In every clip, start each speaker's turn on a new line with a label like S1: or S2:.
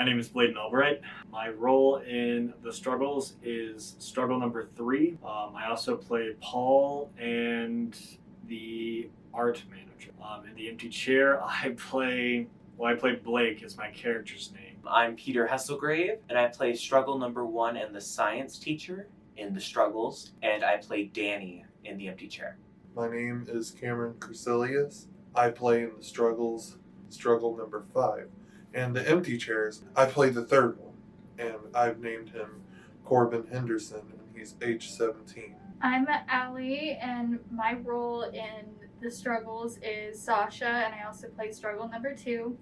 S1: My name is Bladen Allbright. My role in The Struggles is struggle number 3. I also play Paul and the art manager. In The Empty Chair, I play Blake is my character's name.
S2: I'm Peter Hesselgrave, and I play struggle number 1 and the science teacher in The Struggles, and I play Danny in The Empty Chair.
S3: My name is Cameron Crecelius. I play in The Struggles, struggle number 5. And The Empty Chairs, I play the third one, and I've named him Corbin Henderson, and he's age 17.
S4: I'm Allie, and my role in The Struggles is Sasha, and I also play struggle number 2.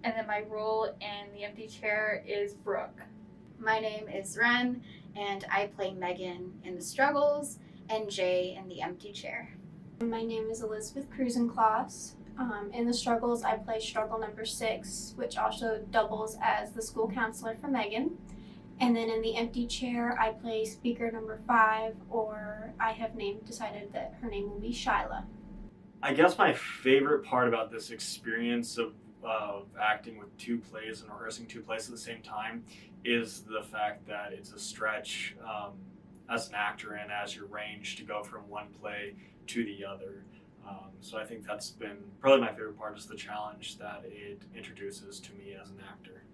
S4: And then my role in The Empty Chair is Brooke.
S5: My name is Ren, and I play Megan in The Struggles and Jay in The Empty Chair.
S6: My name is Elizabeth Krusenklaus. In The Struggles, I play struggle number 6, which also doubles as the school counselor for Megan. And then in The Empty Chair, I play speaker number 5, or I have decided that her name will be Shyla.
S1: I guess my favorite part about this experience of acting with 2 plays and rehearsing 2 plays at the same time is the fact that it's a stretch as an actor and as your range to go from one play to the other. So I think that's been probably my favorite part, is the challenge that it introduces to me as an actor.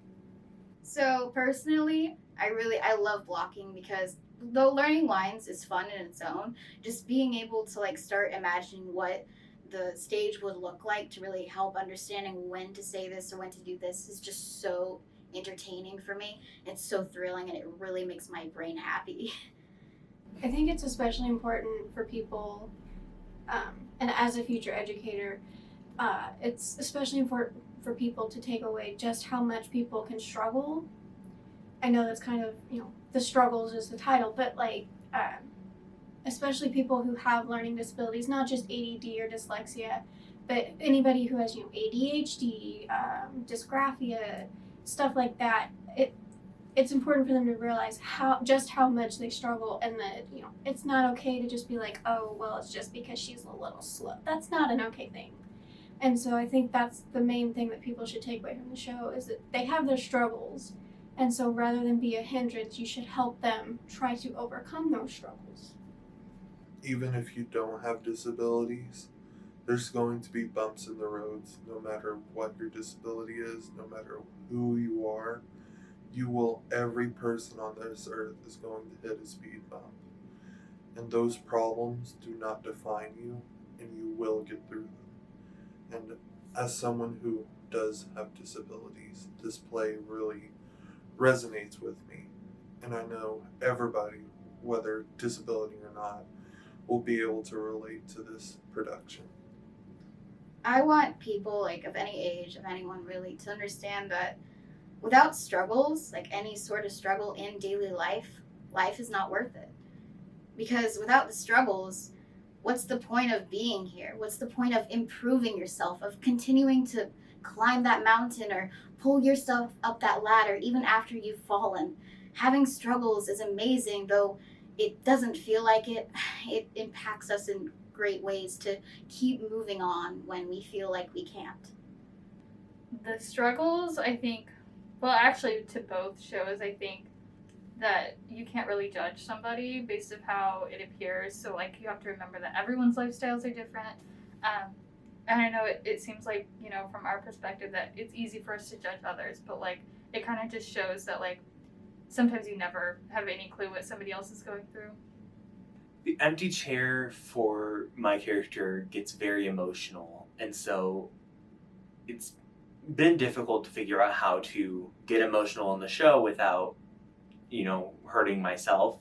S5: So personally, I love blocking, because though learning lines is fun in its own, just being able to start imagining what the stage would look like to really help understanding when to say this or when to do this is just so entertaining for me. It's so thrilling, and it really makes my brain happy.
S6: I think it's especially important for people, and as a future educator, it's especially important for people to take away just how much people can struggle. I know that's kind of, The Struggles is the title, but especially people who have learning disabilities, not just ADD or dyslexia, but anybody who has, ADHD, dysgraphia, stuff like that. It's important for them to realize how much they struggle, and that, it's not okay to just be like, oh, well, it's just because she's a little slow. That's not an okay thing. And so I think that's the main thing that people should take away from the show, is that they have their struggles. And so rather than be a hindrance, you should help them try to overcome those struggles.
S3: Even if you don't have disabilities, there's going to be bumps in the roads, no matter what your disability is, no matter who you are. Every person on this earth is going to hit a speed bump. And those problems do not define you, and you will get through them. And as someone who does have disabilities, this play really resonates with me. And I know everybody, whether disability or not, will be able to relate to this production.
S5: I want people of any age, of anyone really, to understand that without struggles, any sort of struggle in daily life, life is not worth it. Because without the struggles, what's the point of being here? What's the point of improving yourself, of continuing to climb that mountain or pull yourself up that ladder even after you've fallen? Having struggles is amazing, though it doesn't feel like it. It impacts us in great ways to keep moving on when we feel like we can't.
S4: The Struggles, I think, well, actually, to both shows, I think that you can't really judge somebody based on how it appears. So, you have to remember that everyone's lifestyles are different. And I know it seems like, from our perspective, that it's easy for us to judge others. But, it kind of just shows that, sometimes you never have any clue what somebody else is going through.
S2: The Empty Chair for my character gets very emotional, and so it's been difficult to figure out how to get emotional in the show without, hurting myself.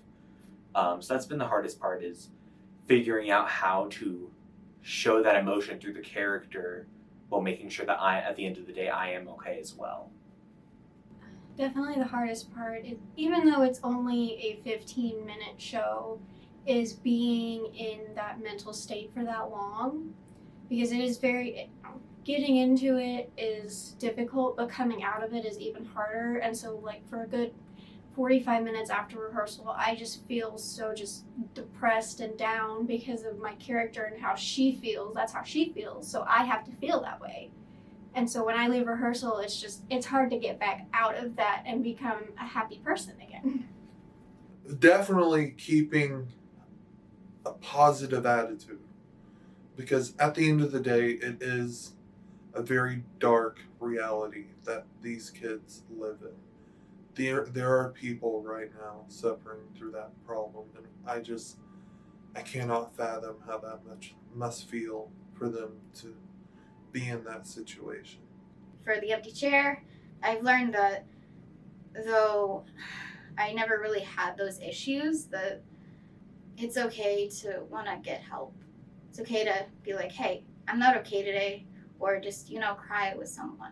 S2: So that's been the hardest part, is figuring out how to show that emotion through the character while making sure that at the end of the day, I am okay as well.
S6: Definitely the hardest part, even though it's only a 15-minute show, is being in that mental state for that long, because it is getting into it is difficult, but coming out of it is even harder. And so for a good 45 minutes after rehearsal, I just feel so just depressed and down because of my character and how she feels. That's how she feels, so I have to feel that way. And so when I leave rehearsal, it's hard to get back out of that and become a happy person again.
S3: Definitely keeping a positive attitude, because at the end of the day, it is a very dark reality that these kids live in. There are people right now suffering through that problem, and I cannot fathom how that much must feel for them to be in that situation.
S5: For the empty chair, I've learned that though I never really had those issues, that it's okay to want to get help. It's okay to be like, hey, I'm not okay today, or just, cry with someone.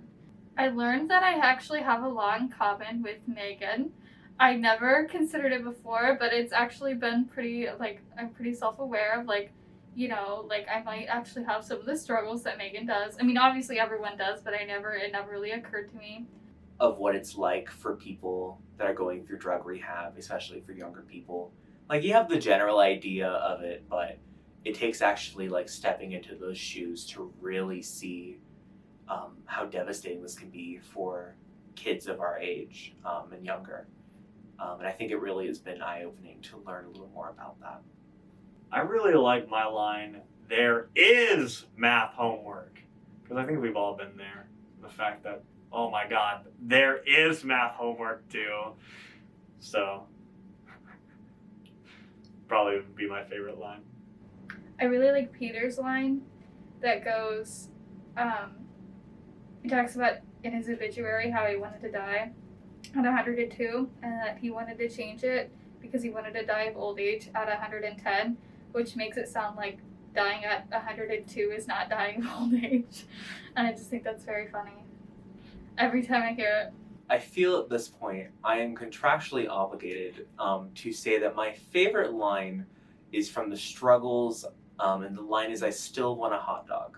S4: I learned that I actually have a lot in common with Megan. I never considered it before, but it's actually been pretty, I'm pretty self-aware of, I might actually have some of the struggles that Megan does. I mean, obviously everyone does, but it never really occurred to me.
S2: Of what it's like for people that are going through drug rehab, especially for younger people. Like, you have the general idea of it, but it takes actually, stepping into those shoes to really see how devastating this can be for kids of our age and younger. And I think it really has been eye-opening to learn a little more about that.
S1: I really like my line, "There is math homework," because I think we've all been there. The fact that, oh my god, there is math homework too. So, probably would be my favorite line.
S4: I really like Peter's line that goes, he talks about in his obituary how he wanted to die at 102 and that he wanted to change it because he wanted to die of old age at 110, which makes it sound like dying at 102 is not dying of old age. And I just think that's very funny. Every time I hear it.
S2: I feel at this point I am contractually obligated to say that my favorite line is from The Struggles, and the line is, "I still want a hot dog."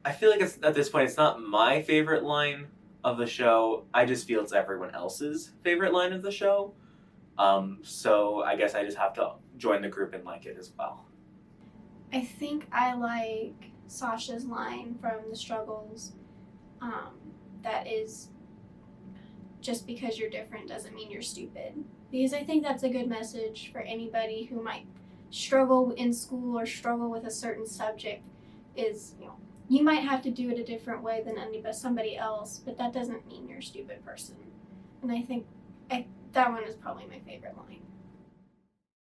S2: I feel like at this point it's not my favorite line of the show. I just feel it's everyone else's favorite line of the show. So I guess I just have to join the group and like it as well.
S6: I think I like Sasha's line from The Struggles. That is, just because you're different doesn't mean you're stupid. Because I think that's a good message for anybody who might struggle in school or struggle with a certain subject. Is, you might have to do it a different way than somebody else, but that doesn't mean you're a stupid person. And I think that one is probably my favorite line.